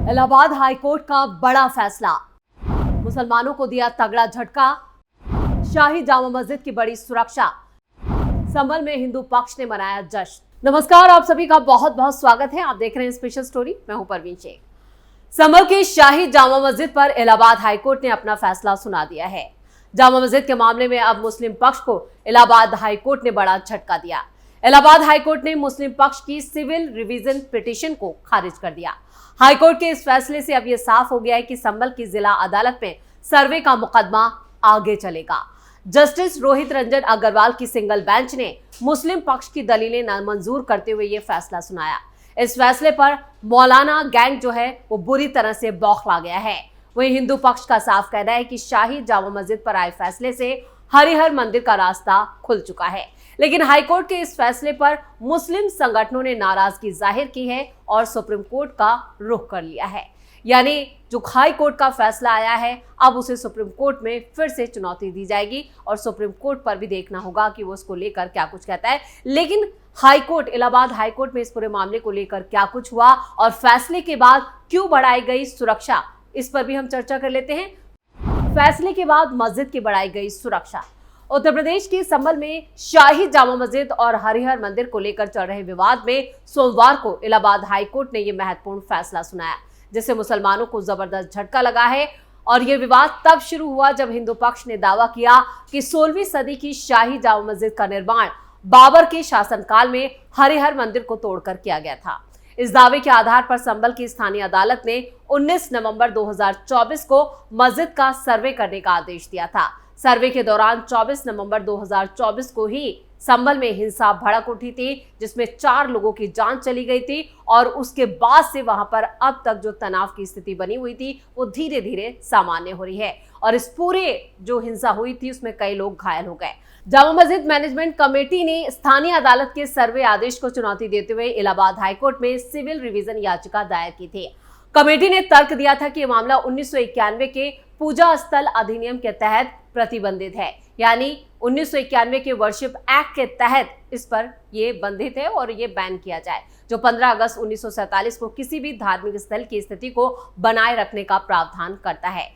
Allahabad high court का बड़ा फैसला, मुसलमानों को दिया तगड़ा झटका। शाही जामा मस्जिद की बड़ी सुरक्षा, संभल में हिंदू पक्ष ने मनाया जश्न। नमस्कार, आप सभी का बहुत बहुत स्वागत है। आप देख रहे हैं स्पेशल स्टोरी। मैं हूं परवीन शेख। संभल की शाही जामा मस्जिद पर इलाहाबाद हाईकोर्ट ने अपना फैसला सुना दिया है। जामा मस्जिद के मामले में अब मुस्लिम पक्ष को इलाहाबाद हाईकोर्ट ने बड़ा झटका दिया। इलाहाबाद हाईकोर्ट ने मुस्लिम पक्ष की सिविल रिवीजन पिटीशन को खारिज कर दिया। हाईकोर्ट के इस फैसले से अब यह साफ हो गया है कि संभल की जिला अदालत में सर्वे का मुकदमा आगे चलेगा। जस्टिस रोहित रंजन अग्रवाल की सिंगल बेंच ने मुस्लिम पक्ष की दलीलें नामंजूर करते हुए यह फैसला सुनाया। इस फैसले पर मौलाना गैंग जो है वो बुरी तरह से बौखला गया है। वहीं हिंदू पक्ष का साफ कहना है कि शाही जामा मस्जिद पर आए फैसले से हरिहर मंदिर का रास्ता खुल चुका है। लेकिन हाईकोर्ट के इस फैसले पर मुस्लिम संगठनों ने नाराजगी जाहिर की है और सुप्रीम कोर्ट का रुख कर लिया है। यानी जो हाई कोर्ट का फैसला आया है, अब उसे सुप्रीम कोर्ट में फिर से चुनौती दी जाएगी और सुप्रीम कोर्ट पर भी देखना होगा कि वो उसको लेकर क्या कुछ कहता है। लेकिन high court, Allahabad high court में इस पूरे मामले को लेकर क्या कुछ हुआ और फैसले के बाद क्यों बढ़ाई गई सुरक्षा, इस पर भी हम चर्चा कर लेते हैं। फैसले के बाद मस्जिद की बढ़ाई गई सुरक्षा। उत्तर प्रदेश के संभल में शाही जामा मस्जिद और हरिहर मंदिर को लेकर चल रहे विवाद में सोमवार को इलाहाबाद हाईकोर्ट ने यह महत्वपूर्ण फैसला सुनाया, जिससे मुसलमानों को जबरदस्त झटका लगा है। और यह विवाद तब शुरू हुआ जब हिंदू पक्ष ने दावा किया कि 16वीं सदी की शाही जामा मस्जिद का निर्माण बाबर के शासनकाल में हरिहर मंदिर को तोड़कर किया गया था। इस दावे के आधार पर संभल की स्थानीय अदालत ने 19 नवंबर 2024 को मस्जिद का सर्वे करने का आदेश दिया था। सर्वे के दौरान 24 नवंबर 2024 को ही संभल में हिंसा भड़क उठी थी, जिसमें 4 लोगों की जान चली गई थी और उसके बाद से वहां पर अब तक जो तनाव की स्थिति बनी हुई थी वो धीरे धीरे सामान्य हो रही है। और इस पूरे जो हिंसा हुई थी उसमें कई लोग घायल हो गए। जामा मस्जिद मैनेजमेंट कमेटी ने स्थानीय अदालत के सर्वे आदेश को चुनौती देते हुए इलाहाबाद हाईकोर्ट में सिविल रिवीजन याचिका दायर की थी। कमेटी ने तर्क दिया था कि यह मामला 1991 के पूजा स्थल अधिनियम के तहत प्रतिबंधित है, यानी 1991 के वर्शिप एक्ट के तहत इस पर ये बंधित है और ये बैन किया जाए, जो 15 अगस्त 1947 को किसी भी धार्मिक स्थल की स्थिति को बनाए रखने का प्रावधान करता है।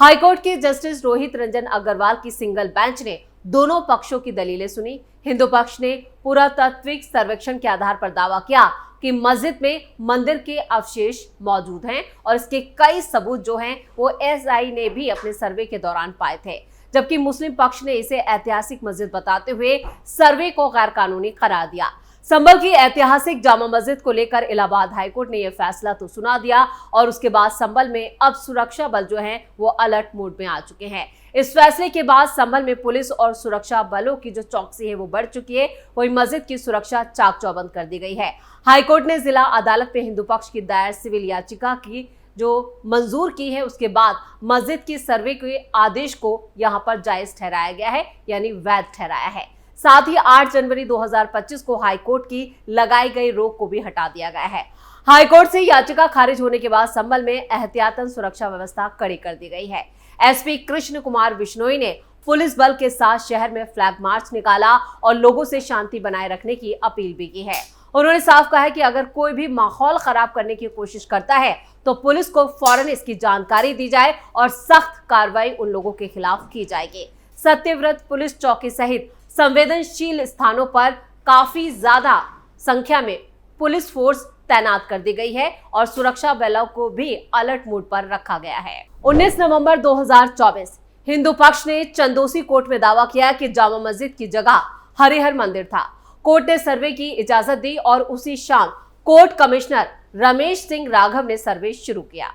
हाईकोर्ट के जस्टिस रोहित रंजन अग्रवाल की सिंगल बेंच ने दोनों पक्षों की दलीलें सुनी। हिंदू पक्ष ने पुरातात्विक सर्वेक्षण के आधार पर दावा किया कि मस्जिद में मंदिर के अवशेष मौजूद हैं और इसके कई सबूत जो हैं वो एसआई ने भी अपने सर्वे के दौरान पाए थे, जबकि मुस्लिम पक्ष ने इसे ऐतिहासिक मस्जिद बताते हुए सर्वे को गैर कानूनी करार दिया। संभल की ऐतिहासिक जामा मस्जिद को लेकर इलाहाबाद हाईकोर्ट ने यह फैसला तो सुना दिया और उसके बाद संभल में अब सुरक्षा बल जो हैं वो अलर्ट मोड में आ चुके हैं। इस फैसले के बाद संभल में पुलिस और सुरक्षा बलों की जो चौकसी है वो बढ़ चुकी है। वही मस्जिद की सुरक्षा चाक चौबंद कर दी गई है। हाईकोर्ट ने जिला अदालत में हिंदू पक्ष की दायर सिविल याचिका की जो मंजूर की है, उसके बाद मस्जिद की सर्वे के आदेश को यहाँ पर जायज ठहराया गया है, यानी वैध ठहराया है। साथ ही 8 जनवरी 2025 को हाईकोर्ट की लगाई गई रोक को भी हटा दिया गया है। हाईकोर्ट से याचिका खारिज होने के बाद संभल में एहतियातन सुरक्षा व्यवस्था कड़ी कर दी गई है। एसपी कृष्ण कुमार बिश्नोई ने पुलिस बल के साथ शहर में फ्लैग मार्च निकाला और लोगों से शांति बनाए रखने की अपील भी की है। उन्होंने साफ कहा है कि अगर कोई भी माहौल खराब करने की कोशिश करता है तो पुलिस को फौरन इसकी जानकारी दी जाए और सख्त कार्रवाई उन लोगों के खिलाफ की जाएगी। सत्यव्रत पुलिस चौकी सहित संवेदनशील स्थानों पर काफी ज्यादा संख्या में पुलिस फोर्स तैनात कर दी गई है और सुरक्षा बलों को भी अलर्ट मोड पर रखा गया है। 19 नवंबर 2024 हिंदू पक्ष ने चंदोसी कोर्ट में दावा किया कि जामा मस्जिद की जगह हरिहर मंदिर था। कोर्ट ने सर्वे की इजाजत दी और उसी शाम कोर्ट कमिश्नर रमेश सिंह राघव ने सर्वे शुरू किया।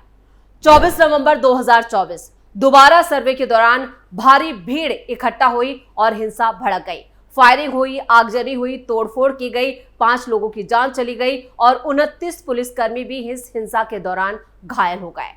24 नवंबर 2024 दोबारा सर्वे के दौरान भारी भीड़ इकट्ठा हुई और हिंसा भड़क गई। फायरिंग हुई, आगजनी हुई, तोड़फोड़ की गई, 5 लोगों की जान चली गई और 29 पुलिसकर्मी भी इस हिंसा के दौरान घायल हो गए।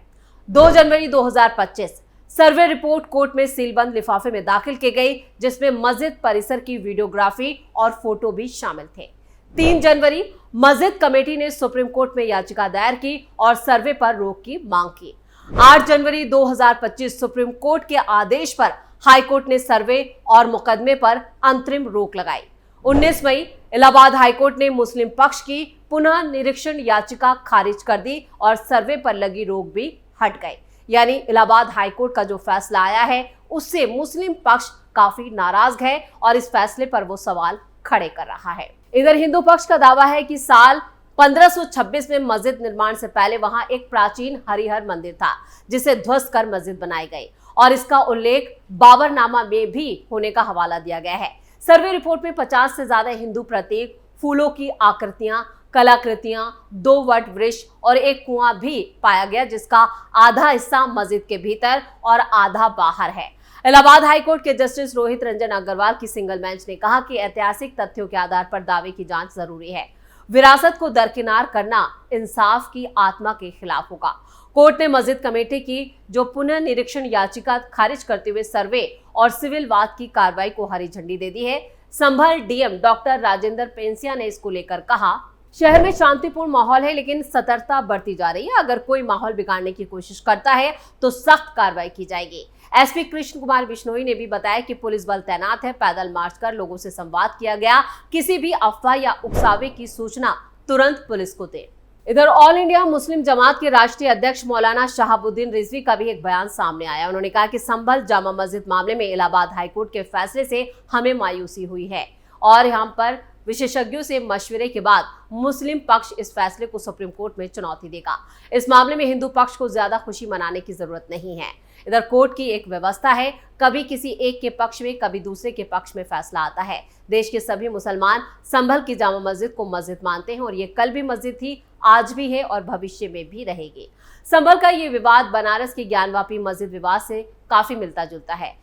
2 जनवरी 2025 सर्वे रिपोर्ट कोर्ट में सीलबंद लिफाफे में दाखिल की गई, जिसमें मस्जिद परिसर की वीडियोग्राफी और फोटो भी शामिल थे। 3 जनवरी मस्जिद कमेटी ने सुप्रीम कोर्ट में याचिका दायर की और सर्वे पर रोक की मांग की। 8 जनवरी 2025 सुप्रीम कोर्ट के आदेश पर हाईकोर्ट ने सर्वे और मुकदमे पर अंतरिम रोक लगाई। 19 मई इलाहाबाद हाईकोर्ट ने मुस्लिम पक्ष की पुनः निरीक्षण याचिका खारिज कर दी और सर्वे पर लगी रोक भी हट गई। यानी इलाहाबाद हाईकोर्ट का जो फैसला आया है उससे मुस्लिम पक्ष काफी नाराज है और इस फैसले पर वो सवाल खड़े कर रहा है। इधर हिंदू पक्ष का दावा है कि साल 1526 में मस्जिद निर्माण से पहले वहां एक प्राचीन हरिहर मंदिर था जिसे ध्वस्त कर मस्जिद बनाई गई और इसका उल्लेख बाबरनामा में भी होने का हवाला दिया गया है। सर्वे रिपोर्ट में 50 से ज्यादा हिंदू प्रतीक, फूलों की आकृतियां, कलाकृतियां, 2 वट वृक्ष और एक कुआं भी पाया गया जिसका आधा हिस्सा मस्जिद के भीतर और आधा बाहर है। इलाहाबाद हाईकोर्ट के जस्टिस रोहित रंजन अग्रवाल की सिंगल बेंच ने कहा कि ऐतिहासिक तथ्यों के आधार पर दावे की जांच जरूरी है। विरासत को दरकिनार करना इंसाफ की आत्मा के खिलाफ होगा। कोर्ट ने मस्जिद कमेटी की जो पुनः निरीक्षण याचिका खारिज करते हुए सर्वे और सिविल वाद की कार्रवाई को हरी झंडी दे दी है। संभल डीएम डॉक्टर राजेंद्र पेंसिया ने इसको लेकर कहा, शहर में शांतिपूर्ण माहौल है लेकिन सतर्कता बढ़ती जा रही है। अगर कोई माहौल बिगाड़ने की कोशिश करता है तो सख्त कार्रवाई की जाएगी। एसपी कृष्ण कुमार बिश्नोई ने भी बताया कि पुलिस बल तैनात है, पैदल मार्च कर लोगों से संवाद किया गया। किसी भी अफवाह या उकसावे की सूचना तुरंत पुलिस को दे। इधर ऑल इंडिया मुस्लिम जमात के राष्ट्रीय अध्यक्ष मौलाना शहाबुद्दीन रिजवी का भी एक बयान सामने आया। उन्होंने कहा कि संभल जामा मस्जिद मामले में इलाहाबाद हाईकोर्ट के फैसले से हमें मायूसी हुई है और यहाँ पर विशेषज्ञों से मशवरे के बाद मुस्लिम पक्ष इस फैसले को सुप्रीम कोर्ट में चुनौती देगा। इस मामले में हिंदू पक्ष को ज्यादा खुशी मनाने की जरूरत नहीं है। इधर कोर्ट की एक व्यवस्था है, कभी किसी एक के पक्ष में कभी दूसरे के पक्ष में फैसला आता है। देश के सभी मुसलमान संभल की जामा मस्जिद को मस्जिद मानते हैं और ये कल भी मस्जिद थी, आज भी है और भविष्य में भी रहेगी। संभल का ये विवाद बनारस की ज्ञानवापी मस्जिद विवाद से काफी मिलता जुलता है।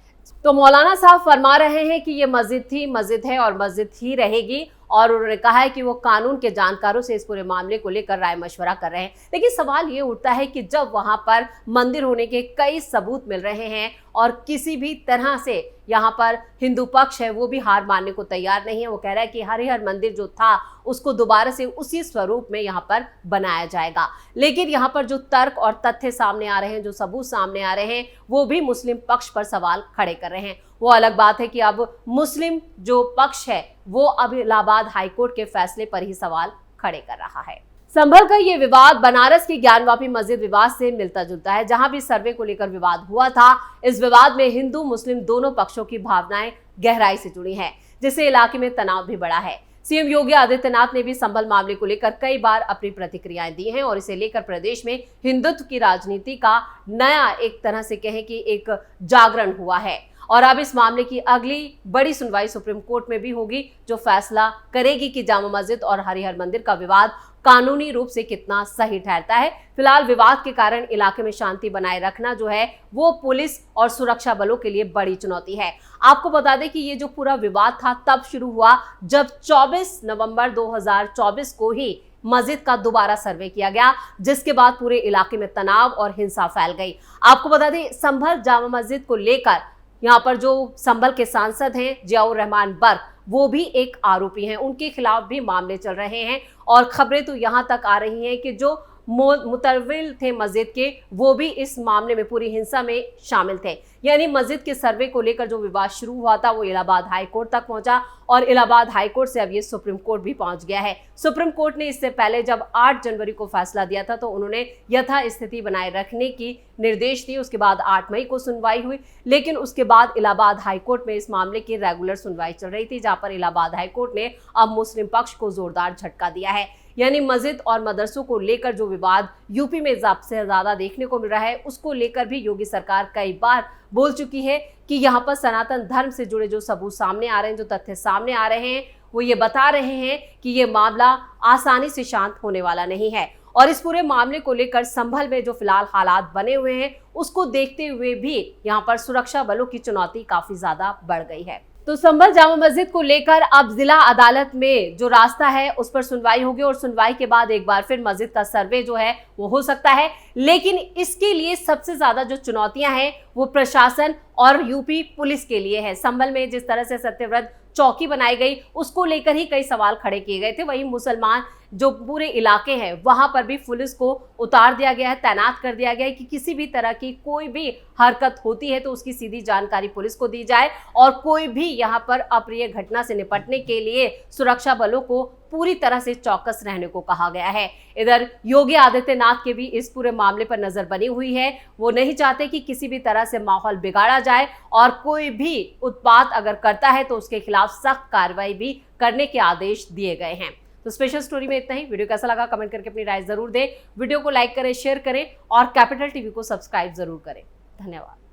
तो मौलाना साहब फरमा रहे हैं कि ये मस्जिद थी, मस्जिद है और मस्जिद ही रहेगी और उन्होंने कहा है कि वो कानून के जानकारों से इस पूरे मामले को लेकर राय मशवरा कर रहे हैं। लेकिन सवाल ये उठता है कि जब वहां पर मंदिर होने के कई सबूत मिल रहे हैं और किसी भी तरह से यहाँ पर हिंदू पक्ष है वो भी हार मानने को तैयार नहीं है। वो कह रहा है कि हरिहर मंदिर जो था उसको दोबारा से उसी स्वरूप में यहाँ पर बनाया जाएगा। लेकिन यहाँ पर जो तर्क और तथ्य सामने आ रहे हैं, जो सबूत सामने आ रहे हैं, वो भी मुस्लिम पक्ष पर सवाल खड़े कर रहे हैं। वो अलग बात है कि अब मुस्लिम जो पक्ष है वो अब इलाहाबाद हाईकोर्ट के फैसले पर ही सवाल खड़े कर रहा है। संभल का ये विवाद बनारस की ज्ञानवापी मस्जिद विवाद से मिलता जुलता है, जहां भी सर्वे को लेकर विवाद हुआ था। इस विवाद में हिंदू मुस्लिम दोनों पक्षों की भावनाएं गहराई से जुड़ी हैं, जिससे इलाके में तनाव भी बढ़ा है। सीएम योगी आदित्यनाथ ने भी संभल मामले को लेकर कई बार अपनी प्रतिक्रियाएं दी हैं और इसे लेकर प्रदेश में हिंदुत्व की राजनीति का नया एक तरह से कहें कि एक जागरण हुआ है। और अब इस मामले की अगली बड़ी सुनवाई सुप्रीम कोर्ट में भी होगी, जो फैसला करेगी कि जामा मस्जिद और हरिहर मंदिर का विवाद कानूनी रूप से कितना सही ठहरता है। फिलहाल विवाद के कारण इलाके में शांति बनाए रखना जो है वो पुलिस और सुरक्षा बलों के लिए बड़ी चुनौती है। आपको बता दें कि ये जो पूरा विवाद था तब शुरू हुआ जब 24 नवंबर 2024 को ही मस्जिद का दोबारा सर्वे किया गया, जिसके बाद पूरे इलाके में तनाव और हिंसा फैल गई। आपको बता दें संभल जामा मस्जिद को लेकर यहाँ पर जो संभल के सांसद हैं जियाउर रहमान बर्क, वो भी एक आरोपी हैं, उनके खिलाफ भी मामले चल रहे हैं और खबरें तो यहाँ तक आ रही हैं कि जो मुतविल थे मस्जिद के वो भी इस मामले में पूरी हिंसा में शामिल थे। यानी मस्जिद के सर्वे को लेकर जो विवाद शुरू हुआ था वो इलाहाबाद हाई कोर्ट तक पहुंचा और इलाहाबाद हाई कोर्ट से अब ये सुप्रीम कोर्ट भी पहुंच गया है। सुप्रीम कोर्ट ने इससे पहले जब 8 जनवरी को फैसला दिया था तो उन्होंने यथास्थिति बनाए रखने की निर्देश दिए। उसके बाद 8 मई को सुनवाई हुई, लेकिन उसके बाद इलाहाबाद हाई कोर्ट में इस मामले की रेगुलर सुनवाई चल रही थी, जहां पर इलाहाबाद हाई कोर्ट ने अब मुस्लिम पक्ष को जोरदार झटका दिया है। यानी मस्जिद और मदरसों को लेकर जो विवाद यूपी में सबसे ज्यादा देखने को मिल रहा है, उसको लेकर भी योगी सरकार कई बार बोल चुकी है कि यहाँ पर सनातन धर्म से जुड़े जो सबूत सामने आ रहे हैं, जो तथ्य सामने आ रहे हैं, वो ये बता रहे हैं कि ये मामला आसानी से शांत होने वाला नहीं है। और इस पूरे मामले को लेकर संभल में जो फिलहाल हालात बने हुए हैं, उसको देखते हुए भी यहाँ पर सुरक्षा बलों की चुनौती काफी ज्यादा बढ़ गई है। तो संभल जामा मस्जिद को लेकर अब जिला अदालत में जो रास्ता है उस पर सुनवाई होगी और सुनवाई के बाद एक बार फिर मस्जिद का सर्वे जो है वो हो सकता है। लेकिन इसके लिए सबसे ज्यादा जो चुनौतियां हैं वो प्रशासन और यूपी पुलिस के लिए है। संभल में जिस तरह से सत्यव्रत चौकी बनाई गई उसको लेकर ही कई सवाल खड़े किए गए थे। वहीं मुसलमान जो पूरे इलाके हैं वहां पर भी पुलिस को उतार दिया गया है, तैनात कर दिया गया है कि किसी भी तरह की कोई भी हरकत होती है तो उसकी सीधी जानकारी पुलिस को दी जाए और कोई भी यहां पर अप्रिय घटना से निपटने के लिए सुरक्षा बलों को पूरी तरह से चौकस रहने को कहा गया है। इधर योगी आदित्यनाथ के भी इस पूरे मामले पर नजर बनी हुई है। वो नहीं चाहते कि किसी भी तरह से माहौल बिगाड़ा जाए और कोई भी उत्पात अगर करता है तो उसके खिलाफ सख्त कार्रवाई भी करने के आदेश दिए गए हैं। तो स्पेशल स्टोरी में इतना ही। वीडियो कैसा लगा कमेंट करके अपनी राय जरूर दें। वीडियो को लाइक करें, शेयर करें और कैपिटल टीवी को सब्सक्राइब जरूर करें। धन्यवाद।